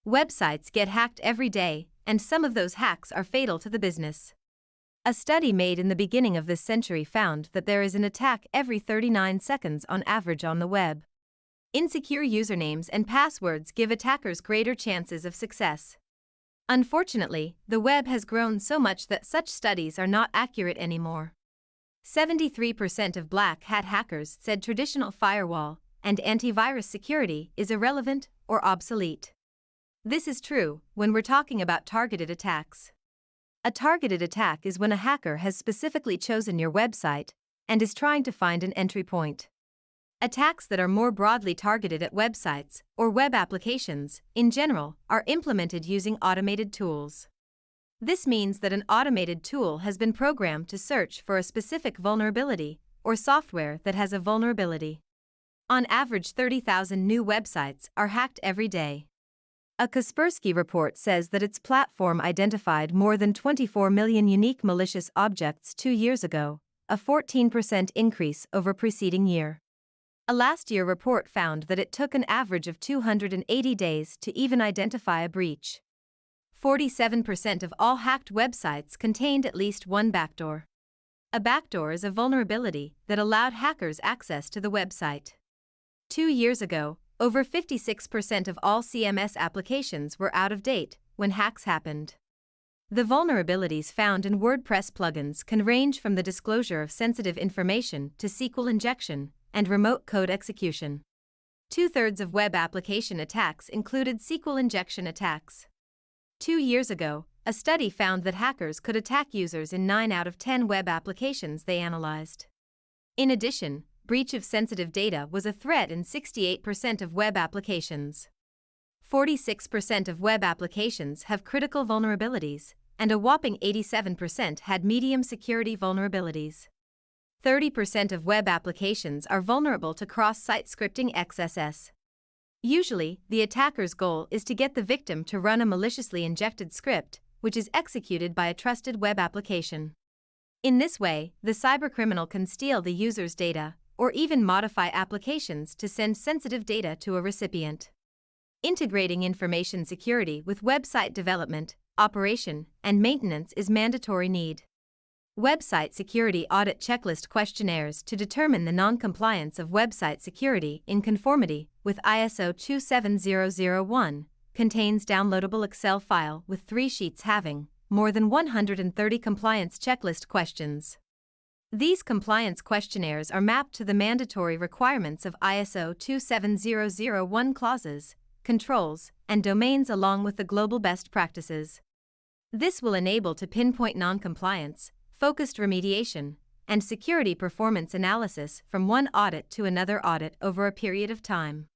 Websites get hacked every day, and some of those hacks are fatal to the business. A study made in the beginning of this century found that there is an attack every 39 seconds on average on the web. Insecure usernames and passwords give attackers greater chances of success. Unfortunately, the web has grown so much that such studies are not accurate anymore. 73% of black hat hackers said traditional firewall and antivirus security is irrelevant or obsolete. This is true when we're talking about targeted attacks. A targeted attack is when a hacker has specifically chosen your website and is trying to find an entry point. Attacks that are more broadly targeted at websites or web applications, in general, are implemented using automated tools. This means that an automated tool has been programmed to search for a specific vulnerability or software that has a vulnerability. On average, 30,000 new websites are hacked every day. A Kaspersky report says that its platform identified more than 24 million unique malicious objects 2 years ago, a 14% increase over preceding year. A last year report found that it took an average of 280 days to even identify a breach. 47% of all hacked websites contained at least one backdoor. A backdoor is a vulnerability that allowed hackers access to the website. 2 years ago, over 56% of all CMS applications were out of date when hacks happened. The vulnerabilities found in WordPress plugins can range from the disclosure of sensitive information to SQL injection and remote code execution. 2/3 of web application attacks included SQL injection attacks. 2 years ago, a study found that hackers could attack users in 9 out of 10 web applications they analyzed. In addition, breach of sensitive data was a threat in 68% of web applications. 46% of web applications have critical vulnerabilities, and a whopping 87% had medium security vulnerabilities. 30% of web applications are vulnerable to cross-site scripting XSS. Usually, the attacker's goal is to get the victim to run a maliciously injected script, which is executed by a trusted web application. In this way, the cybercriminal can steal the user's data, or even modify applications to send sensitive data to a recipient. Integrating information security with website development, operation, and maintenance is mandatory need. Website security audit checklist questionnaires to determine the non-compliance of website security in conformity with ISO 27001 contains downloadable Excel file with 3 sheets having more than 130 compliance checklist questions. These compliance questionnaires are mapped to the mandatory requirements of ISO 27001 clauses, controls, and domains along with the global best practices. This will enable to pinpoint non-compliance, focused remediation, and security performance analysis from one audit to another audit over a period of time.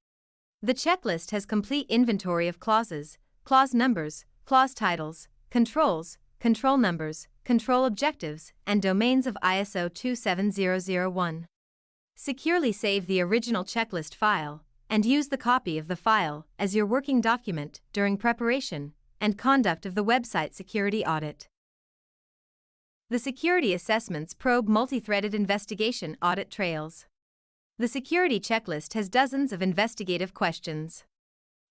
The checklist has complete inventory of clauses, clause numbers, clause titles, controls, control numbers, control objectives, and domains of ISO 27001. Securely save the original checklist file and use the copy of the file as your working document during preparation and conduct of the website security audit. The security assessments probe multi-threaded investigation audit trails. The security checklist has dozens of investigative questions.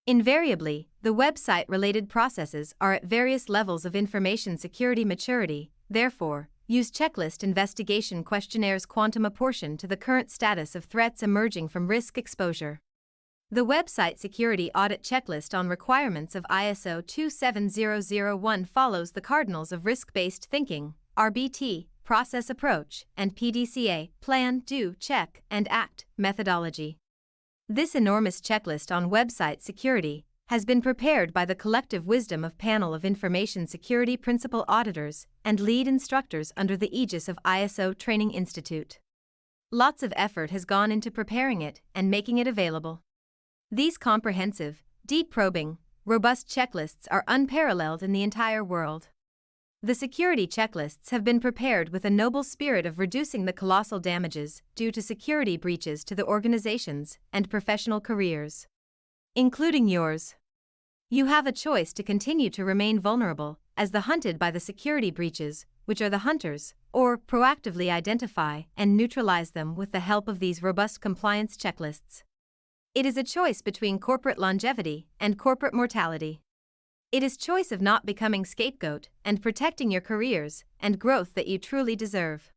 Invariably, the website-related processes are at various levels of information security maturity, therefore, use checklist investigation questionnaires quantum apportion to the current status of threats emerging from risk exposure. The website security audit checklist on requirements of ISO 27001 follows the cardinals of risk-based thinking, RBT, process approach, and PDCA, plan, do, check, and act, methodology. This enormous checklist on website security has been prepared by the collective wisdom of panel of information security principal auditors and lead instructors under the aegis of ISO Training Institute. Lots of effort has gone into preparing it and making it available. These comprehensive, deep probing, robust checklists are unparalleled in the entire world. The security checklists have been prepared with a noble spirit of reducing the colossal damages due to security breaches to the organizations and professional careers, including yours. You have a choice to continue to remain vulnerable as the hunted by the security breaches, which are the hunters, or proactively identify and neutralize them with the help of these robust compliance checklists. It is a choice between corporate longevity and corporate mortality. It is choice of not becoming scapegoat and protecting your careers and growth that you truly deserve.